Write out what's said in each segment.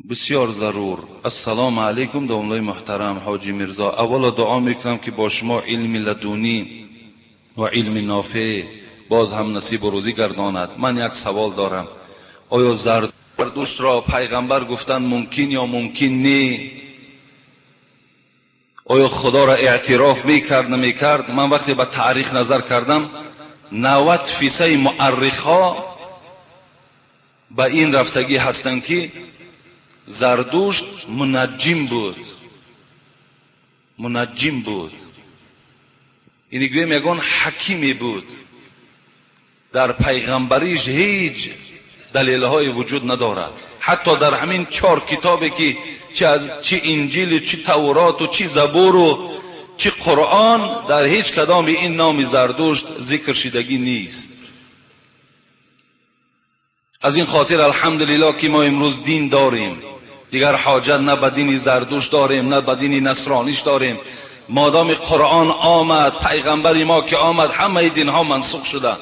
بسیار ضرور. السلام علیکم دوستان محترم. حاجی میرزا، اولا دعا میکنم که با شما علم لدونی و علم نافع باز هم نصیب و روزی گرداند. من یک سوال دارم، آیا زردشت را پیغمبر گفتن ممکن یا ممکن نی؟ آیا خدا را اعتراف میکرد نمیکرد؟ من وقتی به تاریخ نظر کردم 90% مورخ ها به این رفتگی هستند که زردشت منجم بود. اینی گویم یگان حکیمی بود، در پیغمبریش هیچ دلیل های وجود ندارد. حتی در همین 4 کتابی که چه انجیل، چه تورات و چه زبور و چه قرآن، در هیچ کدام این نام زردشت ذکر شدگی نیست. از این خاطر الحمدلله که ما امروز دین داریم، دیگر حاجت نه به دین زردشت داریم نه به دین نصرانیش داریم. مادام قرآن آمد، پیغمبر ما که آمد، همه دین ها منسوخ شده.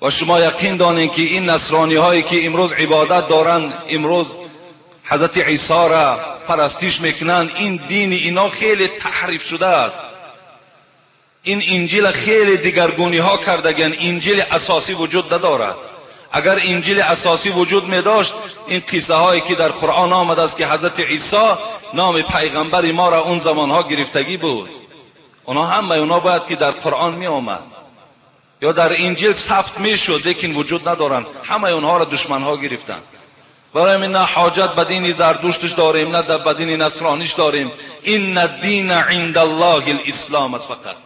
و شما یقین دانید که این نصرانی هایی که امروز عبادت دارن، امروز حضرت عیسی را پرستش میکنن، این دین اینا خیلی تحریف شده است. این انجیل خیلی دیگرگونی ها کردگن، انجیل اساسی وجود ندارد. اگر انجیل اساسی وجود می داشت، این قصه هایی که در قرآن آمده است که حضرت عیسی نام پیغمبر ما را اون زمان ها گرفتگی بود، اونا همه اونا باید که در قرآن می آمد یا در انجیل ثبت می شد، لیکن وجود ندارن. همه اونها را دشمن ها گرفتن. برای من نه حاجت به دین زردشتش داریم نه به دین نصرانیش داریم. این الدین عند الله الاسلام است. فقط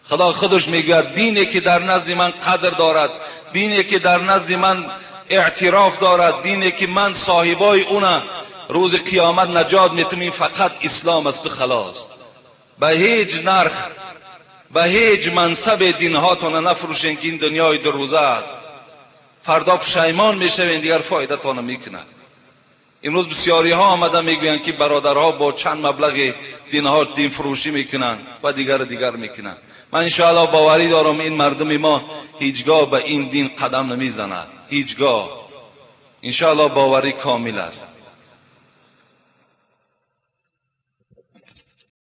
خدا خودش میگه دینی که در نزد من قدر دارد، دینی که در نزد من اعتراف دارد، دینی که من صاحبای اون روز قیامت نجات میتونیم، فقط اسلام است و خلاص. به هیچ نرخ، به هیچ منصب دین هاتون نفروشین که این دنیای 2 روزه است. فردا پشیمان میشوین، دیگر فایده تان میکنه. امروز بسیاری ها آمدن میگویند که برادرها با چند مبلغ دین ها دین فروشی میکنن و دیگر میکنن. من انشاءالله باوری دارم این مردم ما هیچگاه به این دین قدم نمیزند، هیچگاه. انشاءالله باوری کامل است.